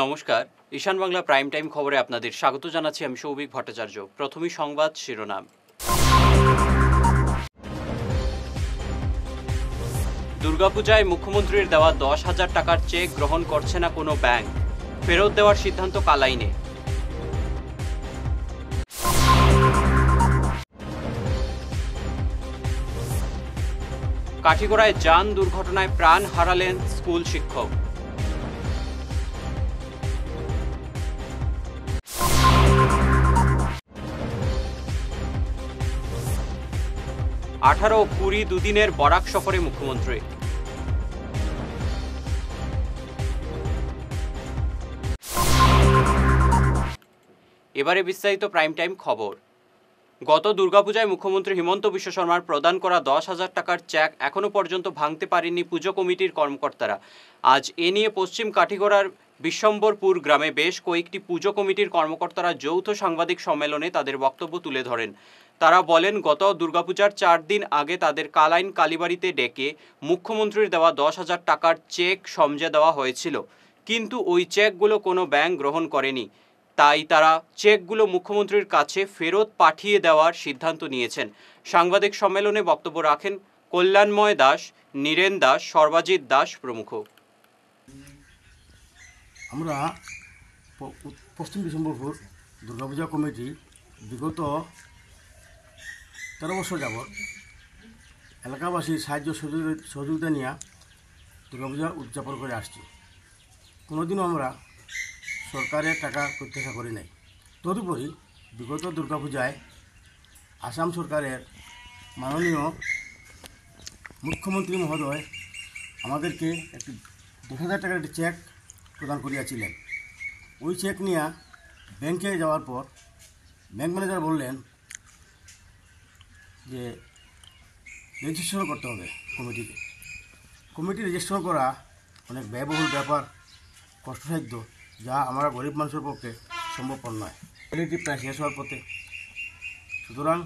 নমস্কার, ঈশান Bangla prime time খবরে আপনাদের স্বাগত জানাচ্ছি। আমি সৌভিক ভট্টাচার্য। প্রথমেই সংবাদ শিরোনাম। দুর্গাপূজায় মুখ্যমন্ত্রীর দেওয়া 10,000 টাকার চেক গ্রহণ করছে না কোনো ব্যাংক, ফেরত দেওয়ার সিদ্ধান্ত কালাইনে। কাঠিগড়ায় যান দুর্ঘটনায় প্রাণ হারালেন স্কুল শিক্ষক। আঠারো ও 20 দুদিনের বরাক সফরে মুখ্যমন্ত্রী। এবারে বিস্তারিত প্রাইম টাইম খবর। গত দুর্গাপূজায় মুখ্যমন্ত্রী হিমন্ত বিশ্ব শর্মার প্রদান করা 10,000 টাকার চেক এখনও পর্যন্ত ভাঙতে পারেননি পুজো কমিটির কর্মকর্তারা। আজ এ নিয়ে পশ্চিম কাঠিগড়ার বিশ্বম্বরপুর গ্রামে বেশ কয়েকটি পুজো কমিটির কর্মকর্তারা যৌথ সাংবাদিক সম্মেলনে তাদের বক্তব্য তুলে ধরেন। তারা বলেন, গত দুর্গাপূজার 4 দিন আগে তাদের কালাইন কালীবাড়িতে ডেকে মুখ্যমন্ত্রীর দেওয়া 10,000 টাকার চেক সমঝে দেওয়া হয়েছিল, কিন্তু ওই চেকগুলো কোনো ব্যাংক গ্রহণ করেনি। তাই তারা চেকগুলো মুখ্যমন্ত্রীর কাছে ফেরত পাঠিয়ে দেওয়ার সিদ্ধান্ত নিয়েছেন। সাংবাদিক সম্মেলনে বক্তব্য রাখেন কল্যাণময় দাস, নীরেন দাস, সর্বাজিৎ দাস প্রমুখ। আমরা পশ্চিম বিশ্বম্বরপুর দুর্গাপূজা কমিটি বিগত 13 বছর যাবৎ এলাকাবাসীর সাহায্য সহযোগিতা নিয়ে দুর্গাপূজা উদযাপন করে আসছি। কোনোদিনও আমরা সরকারের টাকা প্রত্যাশা করি নাই। তদুপরি বিগত দুর্গাপূজায় আসাম সরকারের মাননীয় মুখ্যমন্ত্রী মহোদয় আমাদেরকে একটি 10,000 টাকার একটি চেক প্রদান করিয়াছিলেন। ওই চেক নিয়ে ব্যাংকে যাওয়ার পর ব্যাংক ম্যানেজার বললেন যে রেজিস্ট্রেশন করতে হবে কমিটিকে। কমিটি রেজিস্ট্রেশন করা অনেক ব্যয়বহুল ব্যাপার, কষ্টসাধ্য, যা আমরা গরিব মানুষের পক্ষে সম্ভবপর নয়। কমিটি প্রায় শেষ হওয়ার পথে। সুতরাং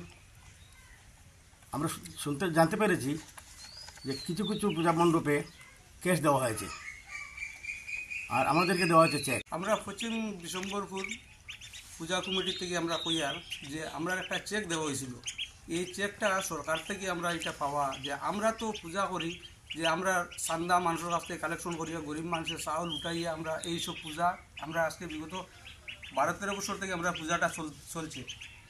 আমরা জানতে পেরেছি যে কিছু কিছু পূজা মণ্ডপে ক্যাশ দেওয়া হয়েছে আর আমাদেরকে দেওয়া হয়েছে চেক। আমরা পশ্চিম বিশ্বম্বরপুর পূজা কমিটি থেকে আমরা কইয়ার যে আমরা একটা চেক দেওয়া হয়েছিল। এই চেকটা সরকার থেকে আমরা এটা পাওয়া, যে আমরা তো পূজা করি, যে আমরা চান্দা মানুষের কাছ থেকে কালেকশন করিয়া গরিব মানুষের চাউল উঠাইয়া আমরা এইসব পূজা আমরা আজকে বিগত 12-13 বছর থেকে আমরা পূজাটা চলছে।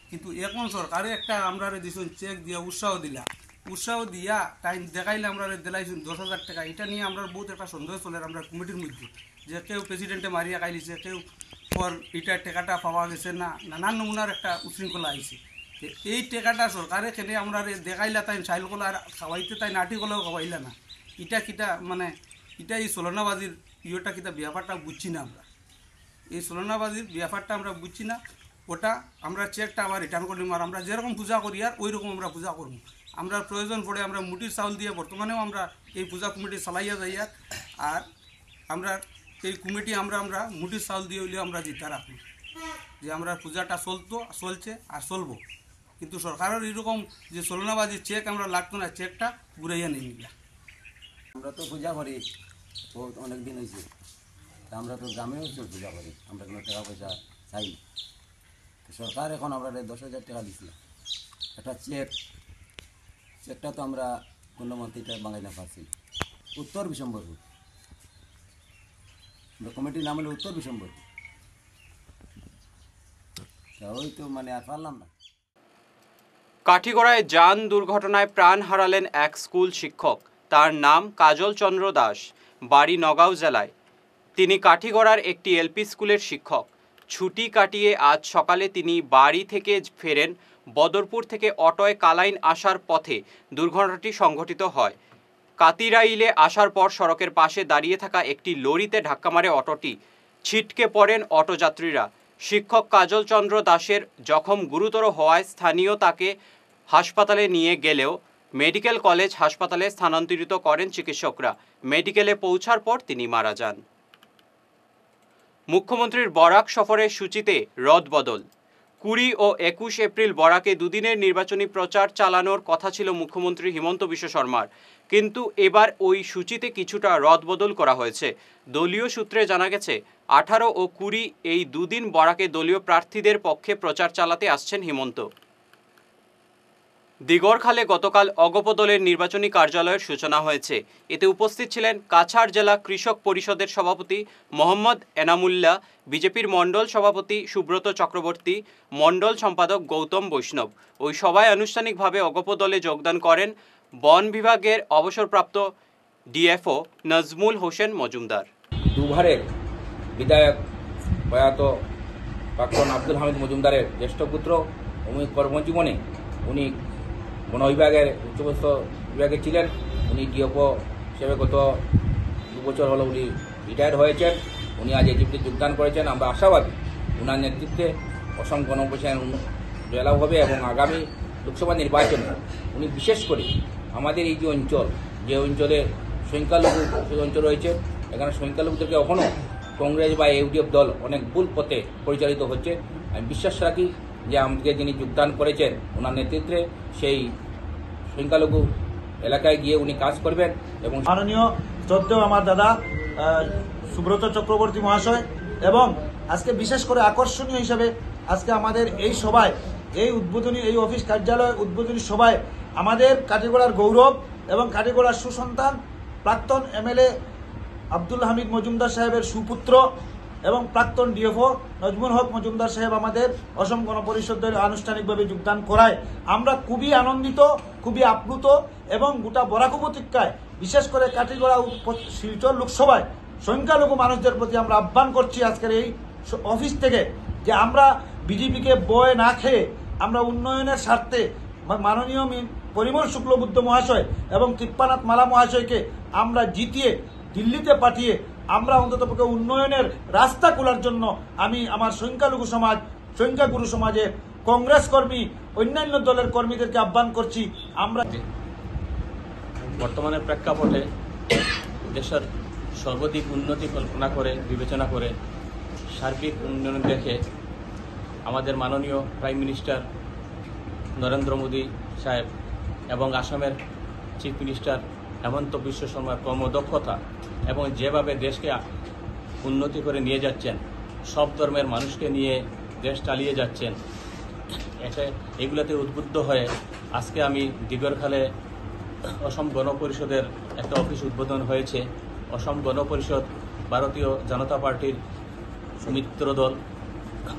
কিন্তু এখন সরকারে একটা আমরা দিয়েছেন চেক দিয়া উৎসাহ দিয়া তাই দেখাইলে আমরা দিলাইছেন 10,000 টাকা। এটা নিয়ে আমরা বহুত একটা সন্দেহ চলে আমরা কমিটির মধ্যে, যে কেউ প্রেসিডেন্টে মারিয়া খাইলিছে, কেউ পর এটা টাকাটা পাওয়া গেছে না, নানান নমুনার একটা উশৃঙ্খলা আইছে। এই টাকাটা সরকারে খেলে আমরা দেখাইলা তাই চাইল কলা খাওয়াইতে তাই নাটি কলেও খাওয়াইলা না। এটা কিটা মানে এটা এই চলনাবাজির ইয়েটা কিটা ব্যাপারটা বুঝছি না। আমরা এই চলনাবাজির ব্যাপারটা আমরা বুঝছি না। ওটা আমরা চেকটা আবার রিটার্ন করি, আর আমরা যেরকম পূজা করি আর ওই রকম আমরা পূজা করব। আমরা প্রয়োজন পড়ে আমরা মুটির চাউল দিয়ে বর্তমানেও আমরা এই পূজা কমিটি চালাইয়া যাইয়া, আর আমরা এই কমিটি আমরা মুটির চাউল দিয়ে হইলে আমরা জিতা রাখি যে আমরা পূজাটা চলছে আর চলবো। কিন্তু সরকারের এরকম যে চলনাবাজি চেক আমরা লাগতো না, চেকটা ঘুরাইয়া নিয়ে নিলা। আমরা তো পূজা করি অনেক দিন হয়েছে, আমরা তো গ্রামেও পূজা করি, আমরা কোনো টাকা পয়সা চাই। সরকার এখন আমরা 10,000 টাকা দিছিল একটা চেকটা তো আমরা কোনো মন্ত্রীটা বাঙালি না পাচ্ছি। উত্তর বিশ্বম্বরপুর কমিটির নাম হলো উত্তর বিশ্বম্বরপুর, ওই তো মানে আর পারলাম না। কাঠিগড়ায় যান দুর্ঘটনায় প্রাণ হারালেন এক স্কুল শিক্ষক। তার নাম কাজল চন্দ্র দাস, বাড়ি নগাঁও জেলায়। তিনি কাঠিগড়ার একটি এলপি স্কুলের শিক্ষক। ছুটি কাটিয়ে আজ সকালে তিনি বাড়ি থেকে ফেরেন। বদরপুর থেকে অটোয় কালাইন আসার পথে দুর্ঘটনাটি সংঘটিত হয়। কাতিরাইলে আসার পর সড়কের পাশে দাঁড়িয়ে থাকা একটি লরিতে ধাক্কা মারে অটোটি। ছিটকে পড়েন অটোযাত্রীরা। শিক্ষক কাজল চন্দ্র দাসের জখম গুরুতর হওয়ায় স্থানীয় তাকে হাসপাতালে নিয়ে গেলেও মেডিকেল কলেজ হাসপাতালে স্থানান্তরিত করেন চিকিৎসকরা। মেডিকেলে পৌঁছার পর তিনি মারা যান। মুখ্যমন্ত্রীর বরাক সফরের সূচিতে রদবদল। 20 ও 21 এপ্রিল বরাকে দুদিনের নির্বাচনী প্রচার চালানোর কথা ছিল মুখ্যমন্ত্রী হিমন্ত বিশ্ব শর্মার, কিন্তু এবার ওই সূচিতে কিছুটা রদবদল করা হয়েছে। দলীয় সূত্রে জানা গেছে 18 ও 20 এই দুদিন বরাকে দলীয় প্রার্থীদের পক্ষে প্রচার চালাতে আসছেন হিমন্ত। দিগরখালে গতকাল অগপ দলের নির্বাচনী কার্যালয়ের সূচনা হয়েছে। এতে উপস্থিত ছিলেন কাছাড় জেলা কৃষক পরিষদের সভাপতি মোহাম্মদ এনামুল্লাহ, বিজেপির মণ্ডল সভাপতি সুব্রত চক্রবর্তী, মণ্ডল সম্পাদক গৌতম বৈষ্ণব। ওই সভায় আনুষ্ঠানিকভাবে অগপ দলে যোগদান করেন বন বিভাগের অবসরপ্রাপ্ত ডিএফও নজমুল হোসেন মজুমদার। দুবারের বিধায়ক প্রয়াত প্রাক্তন আব্দুল হামিদ মজুমদারের জ্যেষ্ঠ পুত্র উনি কর্মজীবনে উনি বন বিভাগের উচ্চপদস্থ বিভাগে ছিলেন। উনি ডিএফও হিসেবে গত 2 বছর হলো উনি রিটায়ার্ড হয়েছেন। উনি আজ এজিপিতে যোগদান করেছেন। আমরা আশাবাদী ওনার নেতৃত্বে অসম গণপরিষদ জয়লাভ হবে এবং আগামী লোকসভা নির্বাচনে উনি বিশেষ করে আমাদের এই যে অঞ্চলে সংখ্যালঘু অঞ্চল রয়েছে, এখানে সংখ্যালঘুদেরকে এখনও কংগ্রেস বা ইউডিএফ দল অনেক ভুল পথে পরিচালিত হচ্ছে। আমি বিশ্বাস রাখি যে আমাদেরকে যিনি যোগদান করেছেন ওনার নেতৃত্বে সেই সংখ্যালঘু এলাকায় গিয়ে উনি কাজ করবেন। এবং মাননীয় শ্রদ্ধেয় আমার দাদা সুব্রত চক্রবর্তী মহাশয় এবং আজকে বিশেষ করে আকর্ষণীয় হিসাবে আজকে আমাদের এই সভায় এই অফিস কার্যালয় উদ্বোধনী সভায় আমাদের কাটিগড়ার গৌরব এবং কাটিগড়ার সুসন্তান প্রাক্তন এমএলএ আব্দুল হামিদ মজুমদার সাহেবের সুপুত্র এবং প্রাক্তন ডিএফও নজমুল হক মজুমদার সাহেব আমাদের অসম গণপরিষদের আনুষ্ঠানিকভাবে যোগদান করায় আমরা খুবই আনন্দিত, খুবই আপ্লুত এবং গোটা বরাক উপত্যকায় বিশেষ করে কাটিগড়া শিলচর লোকসভায় সংখ্যালঘু মানুষদের প্রতি আমরা আহ্বান করছি আজকের এই অফিস থেকে যে আমরা বিজেপিকে বয় না খেয়ে আমরা উন্নয়নের স্বার্থে মাননীয় পরিমল শুক্লবুদ্ধ মহাশয় এবং কৃপানাথ মালা মহাশয়কে আমরা জিতিয়ে দিল্লিতে পাঠিয়ে আমরা অন্ততপক্ষে উন্নয়নের রাস্তা খোলার জন্য আমি আমার সংখ্যাগুরু সমাজের কংগ্রেস কর্মী অন্যান্য দলের কর্মীদেরকে আহ্বান করছি। আমরা বর্তমানে প্রেক্ষাপটে দেশের সর্বাধিক উন্নতি কল্পনা করে বিবেচনা করে সার্বিক উন্নয়ন দেখে আমাদের মাননীয় প্রাইম মিনিস্টার নরেন্দ্র মোদী সাহেব এবং আসামের চিফ মিনিস্টার হেমন্ত বিশ্ব শর্মার কর্মদক্ষতা এবং যেভাবে দেশকে উন্নতি করে নিয়ে যাচ্ছেন, সব ধর্মের মানুষকে নিয়ে দেশ চালিয়ে যাচ্ছেন, এগুলোতে উদ্বুদ্ধ হয়ে আজকে আমি দিগরখালে অসম গণপরিষদের একটা অফিস উদ্বোধন হয়েছে। অসম গণপরিষদ ভারতীয় জনতা পার্টির মিত্র দল।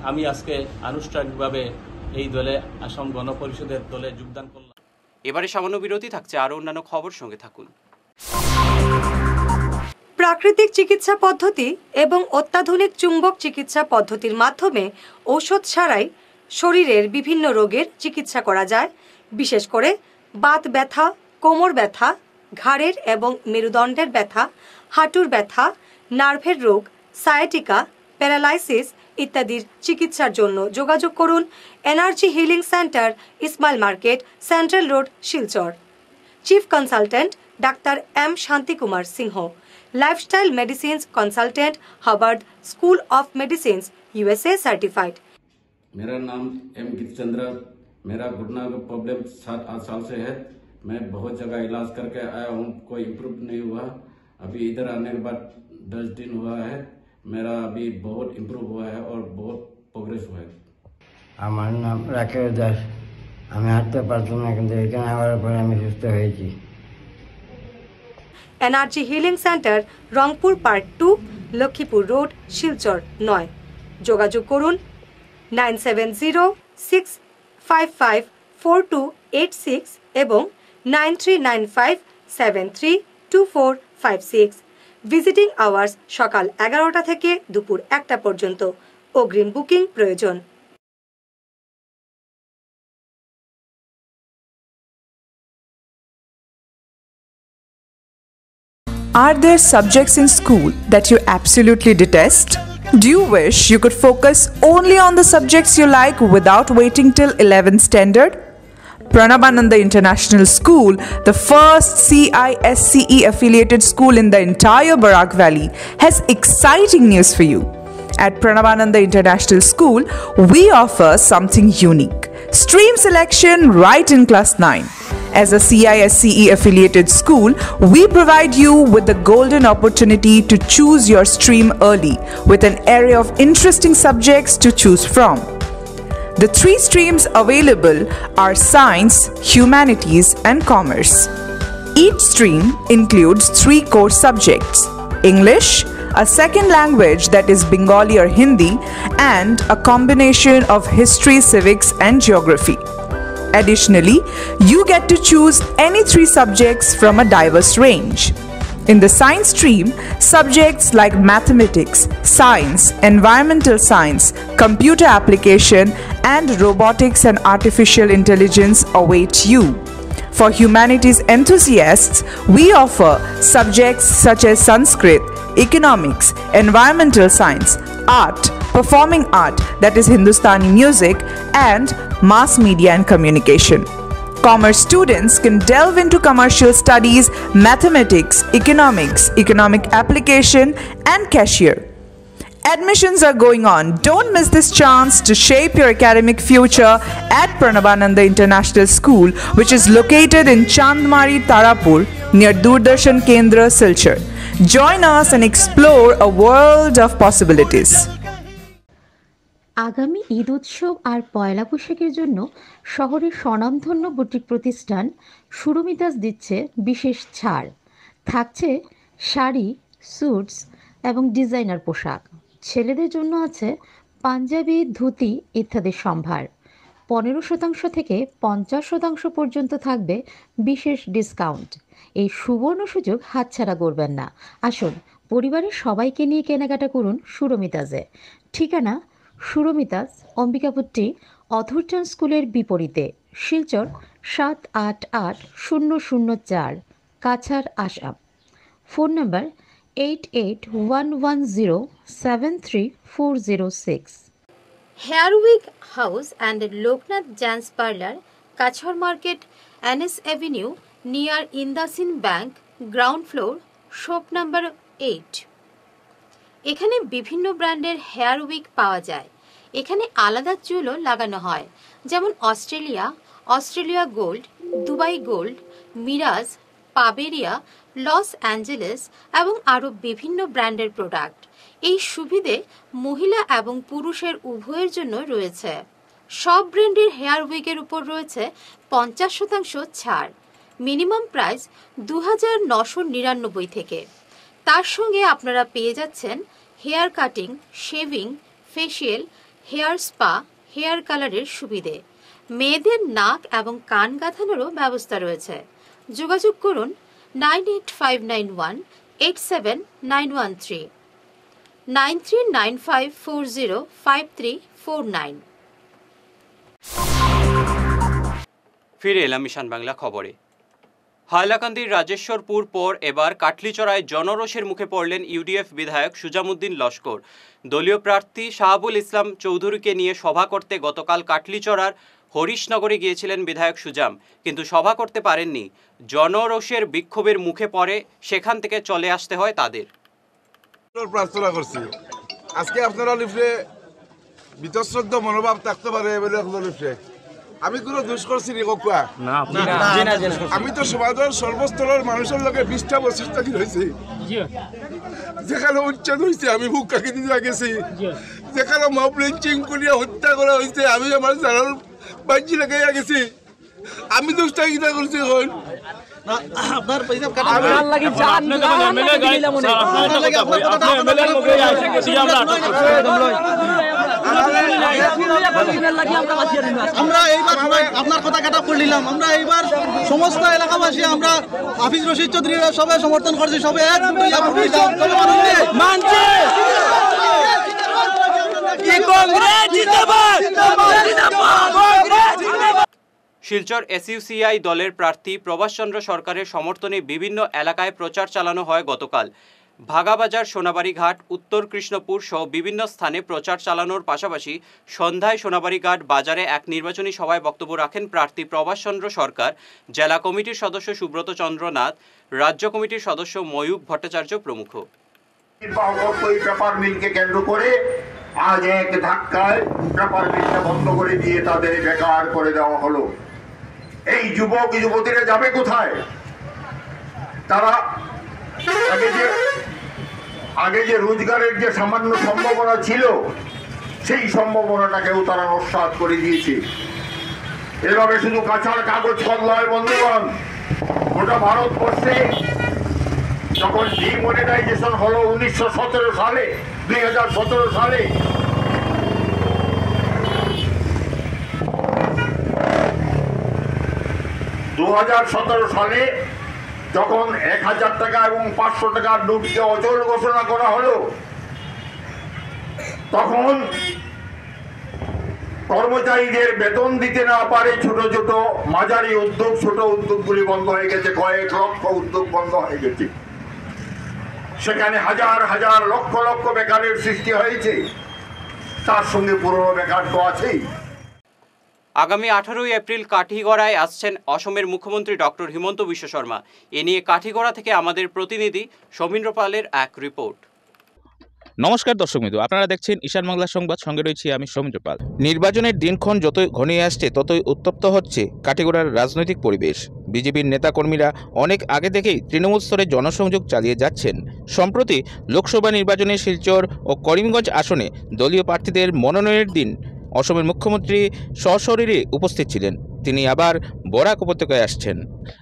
আমি আজকে আনুষ্ঠানিকভাবে এই দলে অসম গণপরিষদের দলে যোগদান করলাম। এবারে সামান্য বিরতি থাকছে, আরও অন্যান্য খবর সঙ্গে থাকুন। প্রাকৃতিক চিকিৎসা পদ্ধতি এবং অত্যাধুনিক চুম্বক চিকিৎসা পদ্ধতির মাধ্যমে ঔষধ ছাড়াই শরীরের বিভিন্ন রোগের চিকিৎসা করা যায়। বিশেষ করে বাত ব্যথা, কোমর ব্যথা, ঘাড়ের এবং মেরুদণ্ডের ব্যথা, হাঁটুর ব্যথা, নার্ভের রোগ, সায়াটিকা, প্যারালাইসিস ইত্যাদির চিকিৎসার জন্য যোগাযোগ করুন energy healing centre, Ismail market, central road, Silchar. Chief consultant doctor M Shanti Kumar Singha, lifestyle medicines consultant, Harvard school of medicines, USA certified. मेरा नाम एम गितचंद्र। मेरा घुटना का प्रॉब्लम 7-8 साल से है। मैं बहुत जगह इलाज करके आया हूँ, कोई इम्प्रूव नहीं हुआ। अभी इधर आने के बाद 10 दिन हुआ है, मेरा अभी बहुत इम्प्रूव हुआ है और बहुत प्रोग्रेस हुआ है। আমার নাম রাকেশ দাস। আমি হাঁটতে পারতাম না, কিন্তু এখানে আসার পরে আমি সুস্থ হয়েছি। Energy healing centre, Rangpur park 2, Laxmipur road, Silchar 9। যোগাযোগ করুন 9706554286 এবং 9395732456। ভিজিটিং আওয়ার্স সকাল 11টা থেকে দুপুর 1টা পর্যন্ত। অগ্রিম বুকিং প্রয়োজন। Are there subjects in school that you absolutely detest? Do you wish you could focus only on the subjects you like without waiting till 11th standard? Pranabananda International School, the first CISCE affiliated school in the entire Barak Valley, has exciting news for you. At Pranabananda International School, we offer something unique. Stream selection right in class 9. As a CISCE affiliated school, we provide you with the golden opportunity to choose your stream early with an array of interesting subjects to choose from. The 3 streams available are Science, Humanities, and Commerce. Each stream includes 3 core subjects: English, a second language that is Bengali or Hindi, and a combination of history, civics, and geography. Additionally, you get to choose any 3 subjects from a diverse range. In the science stream, subjects like mathematics, science, environmental science, computer application, and robotics and artificial intelligence await you. For humanities enthusiasts, we offer subjects such as Sanskrit, economics, environmental science, art, performing art that is Hindustani music, and mass media and communication. Commerce students can delve into commercial studies, mathematics, economics, economic application, and cashier. Admissions are going on. Don't miss this chance to shape your academic future at Pranabananda International School, which is located in Chandmari, Tarapur, near Doordarshan Kendra, Silchar. Join us and explore a world of possibilities. আগামী ঈদ উৎসব আর পয়লা বৈশাখের জন্য শহরের স্বনামধন্য boutique প্রতিষ্ঠান সুরমিতাস দিচ্ছে বিশেষ ছাড়। থাকছে শাড়ি, স্যুটস এবং ডিজাইনার পোশাক। ছেলেদের জন্য আছে পাঞ্জাবি, ধুতি ইত্যাদি সম্ভার। 15% থেকে 50% পর্যন্ত থাকবে বিশেষ ডিসকাউন্ট। এই সুবর্ণ সুযোগ হাতছাড়া করবেন না। আসুন পরিবারের সবাইকে নিয়ে কেনাকাটা করুন সুরমিতাসে। ঠিকানা সুরমিতাস, অম্বিকাপট্টি, অথরচাঁদ স্কুলের বিপরীতে, Silchar 788004, Cachar, Assam. Phone number 8811073406। Hair week house and Loknath gents parlour, Cachar market, NS avenue, near IndusInd bank, ground floor, shop number 8। এখানে বিভিন্ন ব্র্যান্ডের হেয়ার উইক পাওয়া যায়। এখানে আলাদা চুলও লাগানো হয়, যেমন অস্ট্রেলিয়া গোল্ড, দুবাই গোল্ড, মিরাজ, পাবেরিয়া, লস অ্যাঞ্জেলেস এবং আরও বিভিন্ন ব্র্যান্ডের প্রোডাক্ট। এই সুবিধে মহিলা এবং পুরুষের উভয়ের জন্য রয়েছে। সব ব্র্যান্ডের হেয়ার উইকের উপর রয়েছে 50% ছাড়। মিনিমাম প্রাইস 2999 থেকে। তার সঙ্গে আপনারা পেয়ে যাচ্ছেন hair cutting, shaving, facial, hair spa, hair কালারের সুবিধে। মেয়েদের নাক এবং কান গাঁথানোরও ব্যবস্থা রয়েছে। যোগাযোগ করুন 9859187913, 9395405349। ফিরে এলাম মিশন বাংলা খবরে। হাইলাকান্দির রাজেশ্বরপুর পর এবার কাটলিচড়ায় জনরোষের মুখে পড়লেন ইউডিএফ বিধায়ক সুজামুদ্দিন লস্কর। দলীয় প্রার্থী শাহাবুল ইসলাম চৌধুরীকে নিয়ে সভা করতে গতকাল কাটলিচড়ার হরিশনগরে গিয়েছিলেন বিধায়ক সুজাম, কিন্তু সভা করতে পারেননি। জনরোষের বিক্ষোভের মুখে পড়ে সেখান থেকে চলে আসতে হয় তাদের। প্রার্থনা করছি আজকে আপনারা লিফলে বিতশ্রদ্ধ মনোভাব থাকতে পারে বলে লিফলে আমি কোনো দোষ করছি নি কোয়া না, আমি তো সমাজের সর্বস্তরের মানুষের লোকে 20টা বছর থাকি হয়েছি। যেখানে উচ্ছেদ হয়েছে আমি বুক কাকি দিয়ে গেছি, যেখানে মব লিঞ্চিং করিয়া হত্যা করা হয়েছে আমি আমার জানার বাজি লাগাইয়া গেছি। আমি দোষটা কিনা করছি এখন আপনার পয়সা কাটা লাগি জান আমরা এইবার আপনার কথা কাটা পড়লিলাম। আমরা এইবার সমস্ত এলাকাবাসী আমরা হাফিজ রশিদ চৌধুরী সবাই সমর্থন করছি, সবাই শিলচর এসইউসিআই দলের প্রার্থী প্রভাস চন্দ্র সরকারের সমর্থনে বিভিন্ন এলাকায় প্রচার চালানো হয় গতকাল। ভাগাবাজার, সোনাবাড়ি ঘাট, উত্তর কৃষ্ণপুর সহ বিভিন্ন স্থানে প্রচার চালানোর পাশাপাশি সন্ধ্যায় সোনাবাড়ি ঘাট বাজারে এক নির্বাচনী সভায় বক্তব্য রাখেন প্রার্থী প্রভাস চন্দ্র সরকার, জেলা কমিটির সদস্য সুব্রত চন্দ্র নাথ, রাজ্য কমিটির সদস্য ময়ূক ভট্টাচার্য প্রমুখ। পেপার মিলকে কেন্দ্র করে আজ এক ধাক্কায় পেপার মিলটা বন্ধ করে দিয়ে তাদের বেকার করে দেওয়া হলো। এই যুবক যুবতীরা যাবে কোথায়? তারা আগে যে রোজগারের যে সামান্য সম্ভাবনা ছিল, সেই সম্ভাবনাটাকেও তারা নস্যাৎ করে দিয়েছে। এভাবে শুধু কাঁচার কাগজ নয় বন্ধুগণ, গোটা ভারতবর্ষে যখন ডিমনিটাইজেশন হলো 1917 সালে, 2017 সালে, সালে যখন 1000 টাকা এবং 500 টাকার নোটকে অচল ঘোষণা করা হলো, তখন কর্মচারীদের বেতন দিতে না পারে ছোট ছোট মাঝারি উদ্যোগ, ছোট উদ্যোগগুলি বন্ধ হয়ে গেছে, কয়েক লক্ষ উদ্যোগ বন্ধ হয়ে গেছে। সেখানে হাজার হাজার লক্ষ লক্ষ বেকারের সৃষ্টি হয়েছে, তার সঙ্গে পুরনো বেকার তো আছেই। আগামী 18 এপ্রিল কাঠিগড়ায় আসছেন অসমের মুখ্যমন্ত্রী ডক্টর হিমন্ত বিশ্ব শর্মা। এ নিয়ে কাঠিগড়া থেকে আমাদের প্রতিনিধি সৌমিন্দ্র পালের এক রিপোর্ট। নমস্কার দর্শক বন্ধু, আপনারা দেখছেন ঈশান বাংলা সংবাদ, সঙ্গে রয়েছি আমি সৌমিন্দ্র পাল। নির্বাচনের দিনক্ষণ যতই ঘনিয়ে আসছে ততই উত্তপ্ত হচ্ছে কাঠিগড়ার রাজনৈতিক পরিবেশ। বিজেপির নেতাকর্মীরা অনেক আগে থেকেই তৃণমূল স্তরে জনসংযোগ চালিয়ে যাচ্ছেন। সম্প্রতি লোকসভা নির্বাচনে শিলচর ও করিমগঞ্জ আসনে দলীয় প্রার্থীদের মনোনয়নের দিন অসমের মুখ্যমন্ত্রী সশরীরে উপস্থিত ছিলেন। তিনি আবার বরাক উপত্যকায় আসছেন।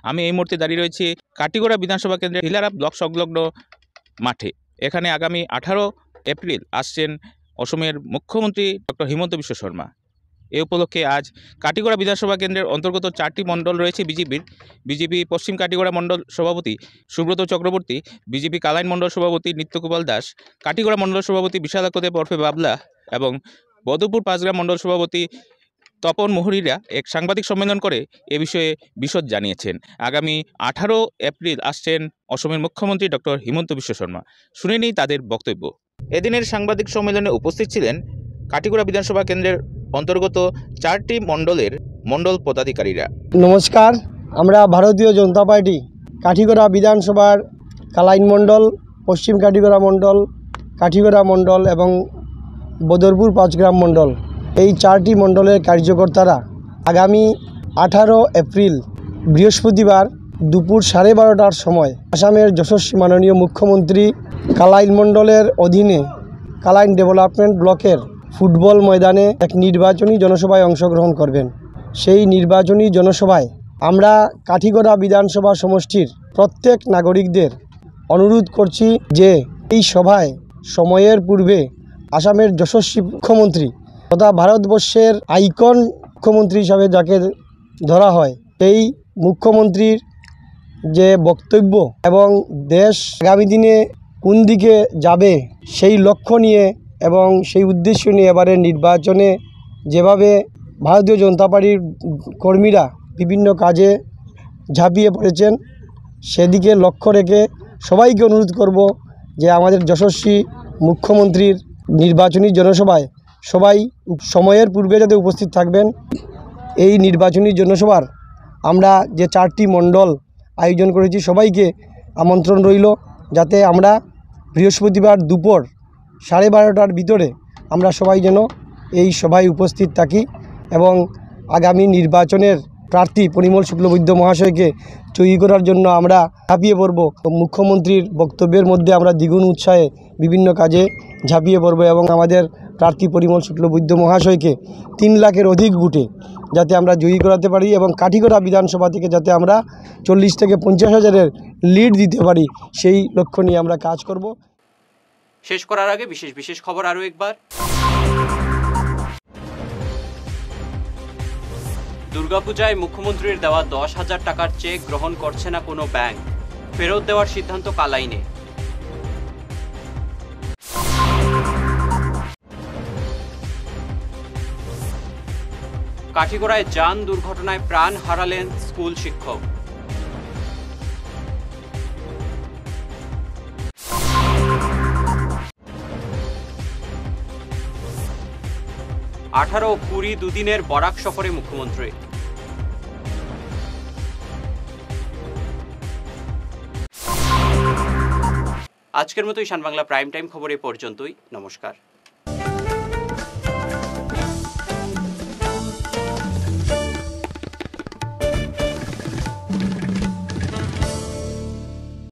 আমি এই মুহূর্তে দাঁড়িয়ে রয়েছি কাঠিগড়া বিধানসভা কেন্দ্রের হিলারা ব্লক সংলগ্ন মাঠে। এখানে আগামী 18 এপ্রিল আসছেন অসমের মুখ্যমন্ত্রী ডক্টর হিমন্ত বিশ্ব শর্মা। এ উপলক্ষে আজ কাঠিগড়া বিধানসভা কেন্দ্রের অন্তর্গত 4টি মণ্ডল রয়েছে বিজেপির। বিজেপি পশ্চিম কাঠিগড়া মণ্ডল সভাপতি সুব্রত চক্রবর্তী, বিজেপি কালাইন মণ্ডল সভাপতি নিত্যগোপাল দাস, কাঠিগড়া মণ্ডল সভাপতি বিশালাক্ষদেব ওরফে বাবলা এবং বদরপুর পাঁচগ্রাম মণ্ডল সভাপতি তপন মোহরিরা এক সাংবাদিক সম্মেলন করে এ বিষয়ে বিশদ জানিয়েছেন। আগামী 18 এপ্রিল আসছেন অসমের মুখ্যমন্ত্রী ডক্টর হিমন্ত বিশ্ব শর্মা। শুনে নিই তাদের বক্তব্য। এদিনের সাংবাদিক সম্মেলনে উপস্থিত ছিলেন কাঠিগড়া বিধানসভা কেন্দ্রের অন্তর্গত 4টি মণ্ডলের মণ্ডল পদাধিকারীরা। নমস্কার, আমরা ভারতীয় জনতা পার্টি কাঠিগড়া বিধানসভার কালাইন মণ্ডল, পশ্চিম কাঠিগড়া মণ্ডল এবং বদরপুর পাঁচগ্রাম মণ্ডল, এই 4টি মণ্ডলের কার্যকর্তারা আগামী 18 এপ্রিল বৃহস্পতিবার দুপুর 12:30টার সময় আসামের যশস্বী মাননীয় মুখ্যমন্ত্রী কালাইন মণ্ডলের অধীনে কালাইন ডেভেলপমেন্ট ব্লকের ফুটবল ময়দানে এক নির্বাচনী জনসভায় অংশগ্রহণ করবেন। সেই নির্বাচনী জনসভায় আমরা কাঠিগড়া বিধানসভা সমষ্টির প্রত্যেক নাগরিকদের অনুরোধ করছি যে এই সভায় সময়ের পূর্বে আসামের যশস্বী মুখ্যমন্ত্রী তথা ভারতবর্ষের আইকন মুখ্যমন্ত্রী হিসাবে যাকে ধরা হয়, সেই মুখ্যমন্ত্রীর যে বক্তব্য এবং দেশ আগামী দিনে কোন দিকে যাবে সেই লক্ষ্য নিয়ে এবং সেই উদ্দেশ্য নিয়ে এবারের নির্বাচনে যেভাবে ভারতীয় জনতা পার্টির কর্মীরা বিভিন্ন কাজে ঝাঁপিয়ে পড়েছেন, সেদিকে লক্ষ্য রেখে সবাইকে অনুরোধ করব যে আমাদের যশস্বী মুখ্যমন্ত্রীর নির্বাচনী জনসভায় সবাই সময়ের পূর্বে যাতে উপস্থিত থাকবেন। এই নির্বাচনী জনসভার আমরা যে 4টি মণ্ডল আয়োজন করেছি, সবাইকে আমন্ত্রণ রইল যাতে আমরা বৃহস্পতিবার দুপুর 12:30টার ভিতরে আমরা সবাই যেন এই সভায় উপস্থিত থাকি এবং আগামী নির্বাচনের প্রার্থী পরিমল শুক্লবৈদ্য মহাশয়কে জয়ী করার জন্য আমরা ঝাঁপিয়ে পড়ব। মুখ্যমন্ত্রীর বক্তব্যের মধ্যে আমরা দ্বিগুণ উৎসাহে বিভিন্ন কাজে ঝাঁপিয়ে পড়ব এবং আমাদের প্রার্থী পরিমল শুক্লবৈদ্য মহাশয়কে 3 লাখের অধিক ভোটে যাতে আমরা জয়ী করাতে পারি এবং কাঠিগড়া বিধানসভা থেকে যাতে আমরা 40 থেকে 50 হাজারের লিড দিতে পারি, সেই লক্ষ্য নিয়ে আমরা কাজ করব। শেষ করার আগে বিশেষ খবর আরও একবার। দুর্গাপূজায় মুখ্যমন্ত্রীর দেওয়া 10,000 টাকার চেক গ্রহণ করছে না কোনো ব্যাংক, ফেরত দেওয়ার সিদ্ধান্ত কালাইনে। কাঠিগড়ায় যান দুর্ঘটনায় প্রাণ হারালেন স্কুল শিক্ষক। আঠারো ও 20 দুদিনের বরাক সফরে মুখ্যমন্ত্রী। আজকের মতো ঈশান বাংলা প্রাইম টাইম খবর এ পর্যন্তই। নমস্কার।